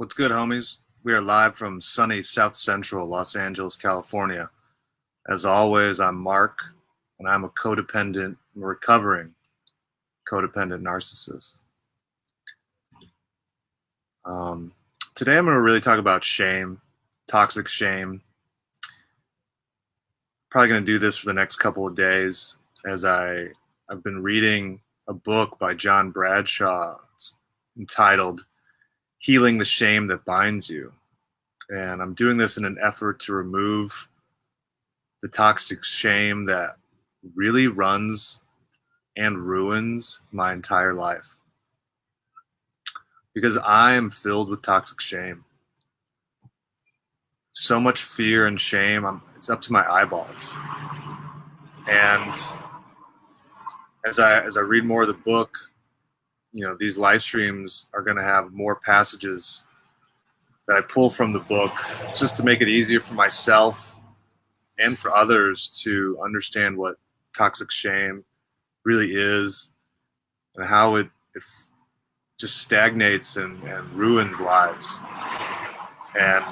What's good, homies? We are live from sunny South Central Los Angeles, California. As always, I'm Mark, and I'm a codependent and recovering codependent narcissist. Today, I'm going to really talk about shame, toxic shame. Probably going to do this for the next couple of days as I've been reading a book by John Bradshaw. It's entitled Healing the Shame That Binds You. And I'm doing this in an effort to remove the toxic shame that really runs and ruins my entire life. Because I am filled with toxic shame. So much fear and shame, it's up to my eyeballs. And as I read more of the book, these live streams are going to have more passages that I pull from the book just to make it easier for myself and for others to understand what toxic shame really is and how it just stagnates and ruins lives. And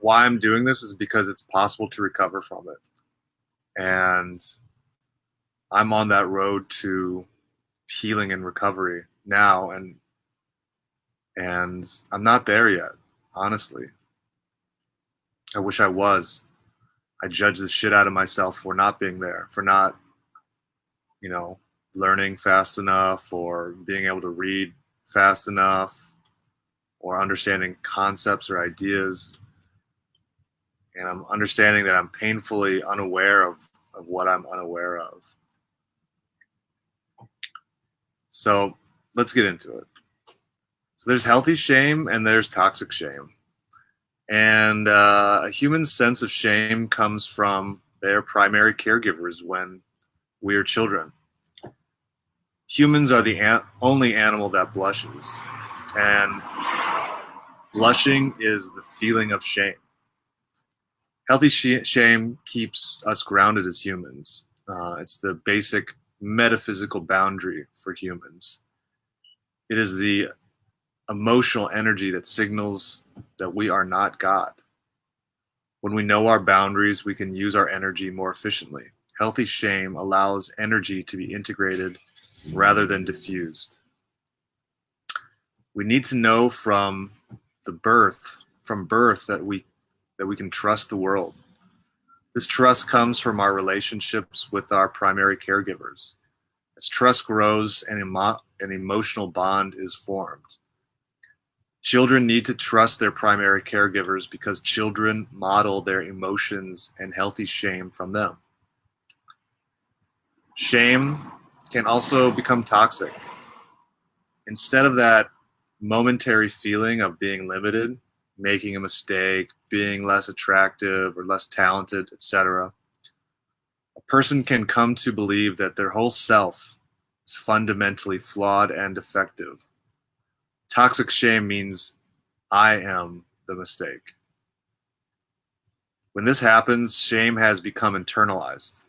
why I'm doing this is because it's possible to recover from it. And I'm on that road to healing and recovery now, and I'm not there yet, honestly. I wish I was. I judge the shit out of myself for not being there, for not, learning fast enough or being able to read fast enough or understanding concepts or ideas. And I'm understanding that I'm painfully unaware of what I'm unaware of. So let's get into it. So there's healthy shame and there's toxic shame. And a human's sense of shame comes from their primary caregivers when we are children. Humans are the only animal that blushes. And blushing is the feeling of shame. Healthy shame keeps us grounded as humans. It's the basic metaphysical boundary for humans. It is the emotional energy that signals that we are not God. When we know our boundaries, we can use our energy more efficiently. Healthy shame allows energy to be integrated rather than diffused. We need to know from birth that we can trust the world. This trust comes from our relationships with our primary caregivers. As trust grows, an emotional bond is formed. Children need to trust their primary caregivers because children model their emotions and healthy shame from them. Shame can also become toxic. Instead of that momentary feeling of being limited, making a mistake, being less attractive or less talented, etc., a person can come to believe that their whole self is fundamentally flawed and defective. Toxic shame means I am the mistake. When this happens, shame has become internalized.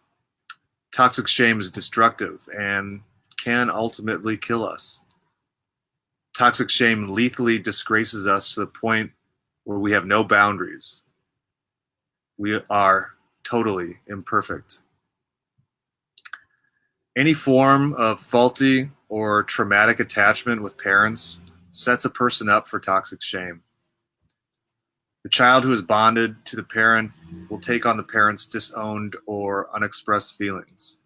Toxic shame is destructive and can ultimately kill us. Toxic shame lethally disgraces us to the point where we have no boundaries. We are totally imperfect. Any form of faulty or traumatic attachment with parents sets a person up for toxic shame. The child who is bonded to the parent will take on the parent's disowned or unexpressed feelings.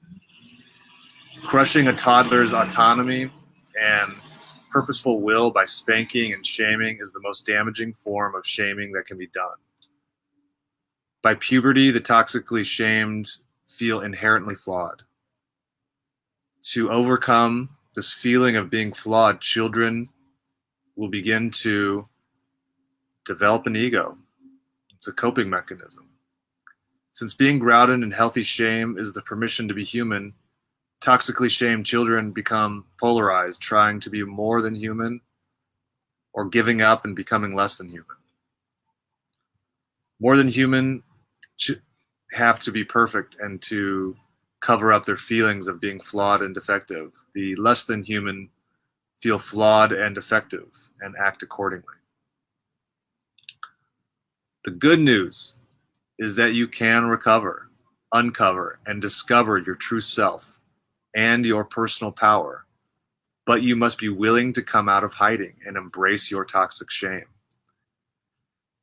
Crushing a toddler's autonomy and purposeful will by spanking and shaming is the most damaging form of shaming that can be done. By puberty, the toxically shamed feel inherently flawed. To overcome this feeling of being flawed, children will begin to develop an ego. It's a coping mechanism. Since being grounded in healthy shame is the permission to be human, toxically shamed children become polarized, trying to be more than human or giving up and becoming less than human. More than human have to be perfect and to cover up their feelings of being flawed and defective. The less than human feel flawed and defective, and act accordingly. The good news is that you can recover, uncover, and discover your true self and your personal power, but you must be willing to come out of hiding and embrace your toxic shame.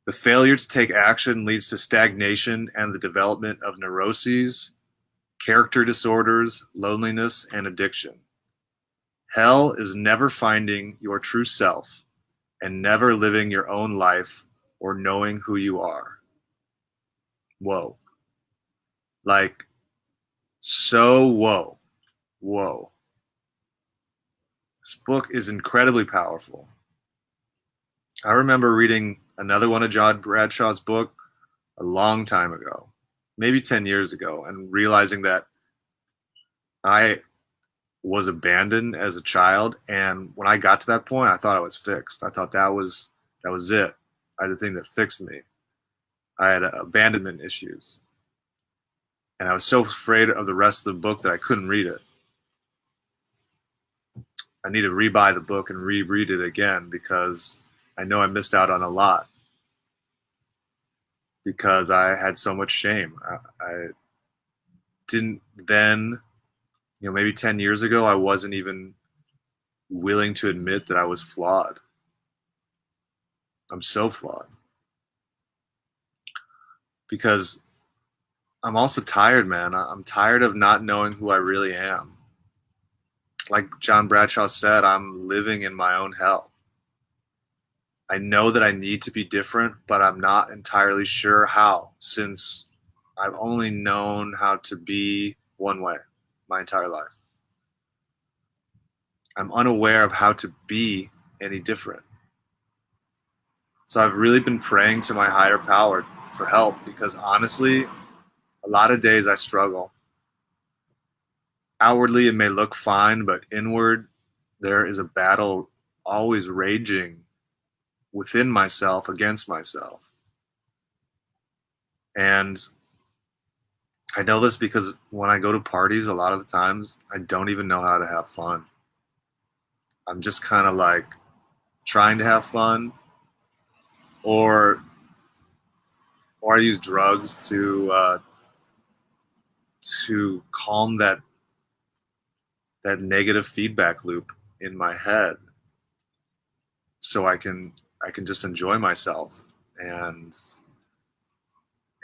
The failure to take action leads to stagnation and the development of neuroses, character disorders, loneliness, and addiction. Hell is never finding your true self and never living your own life or knowing who you are. Whoa. Like, so whoa. Whoa. This book is incredibly powerful. I remember reading another one of John Bradshaw's book a long time ago, maybe 10 years ago, and realizing that I was abandoned as a child. And when I got to that point, I thought I was fixed. I thought that was it. I had the thing that fixed me. I had abandonment issues. And I was so afraid of the rest of the book that I couldn't read it. I need to rebuy the book and reread it again because I know I missed out on a lot because I had so much shame. I didn't then, maybe 10 years ago, I wasn't even willing to admit that I was flawed. I'm so flawed. Because I'm also tired, man. I'm tired of not knowing who I really am. Like John Bradshaw said, I'm living in my own hell. I know that I need to be different, but I'm not entirely sure how, since I've only known how to be one way my entire life. I'm unaware of how to be any different. So I've really been praying to my higher power for help because honestly, a lot of days I struggle. Outwardly, it may look fine, but inward, there is a battle always raging within myself against myself. And I know this because when I go to parties, a lot of the times, I don't even know how to have fun. I'm just kind of like trying to have fun, or I use drugs to calm that negative feedback loop in my head, so I can just enjoy myself and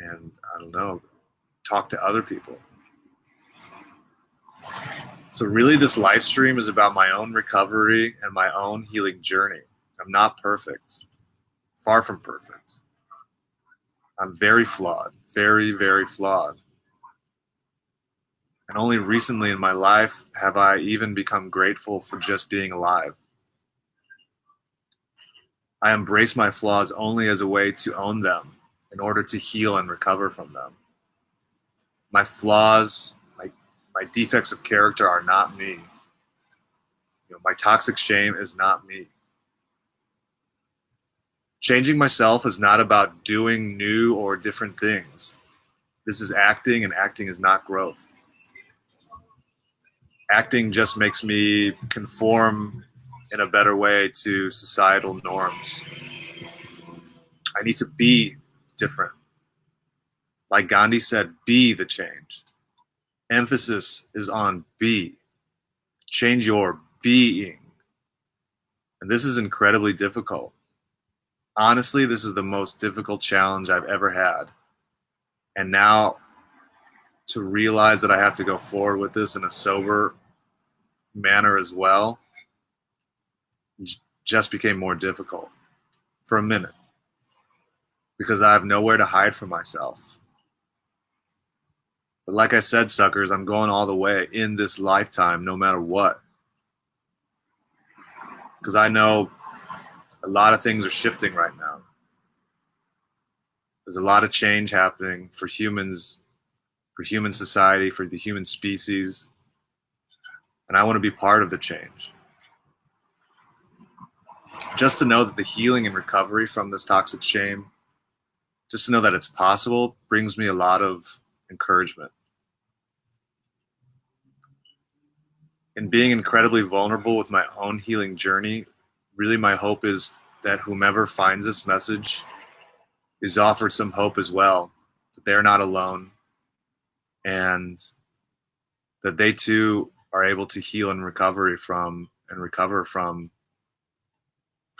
I don't know, talk to other people. So really this live stream is about my own recovery and my own healing journey. I'm not perfect, far from perfect. I'm very flawed, very, very flawed. And only recently in my life have I even become grateful for just being alive. I embrace my flaws only as a way to own them in order to heal and recover from them. My flaws, my defects of character are not me. My toxic shame is not me. Changing myself is not about doing new or different things. This is acting, and acting is not growth. Acting just makes me conform in a better way to societal norms. I need to be different. Like Gandhi said, be the change. Emphasis is on be. Change your being. And this is incredibly difficult. Honestly, this is the most difficult challenge I've ever had. And now to realize that I have to go forward with this in a sober manner as well just became more difficult for a minute because I have nowhere to hide from myself. But like I said, suckers, I'm going all the way in this lifetime, no matter what. Because I know a lot of things are shifting right now. There's a lot of change happening for humans, for human society, for the human species. And I want to be part of the change. Just to know that the healing and recovery from this toxic shame, just to know that it's possible, brings me a lot of encouragement. In being incredibly vulnerable with my own healing journey, really my hope is that whomever finds this message is offered some hope as well, that they're not alone, and that they too are able to heal and recover from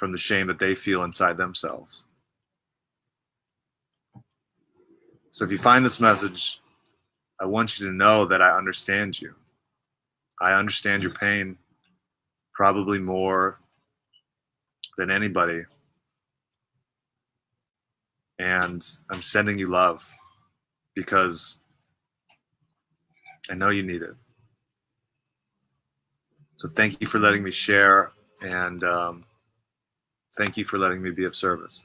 the shame that they feel inside themselves. So if you find this message, I want you to know that I understand you. I understand your pain probably more than anybody. And I'm sending you love because I know you need it. So thank you for letting me share, and thank you for letting me be of service.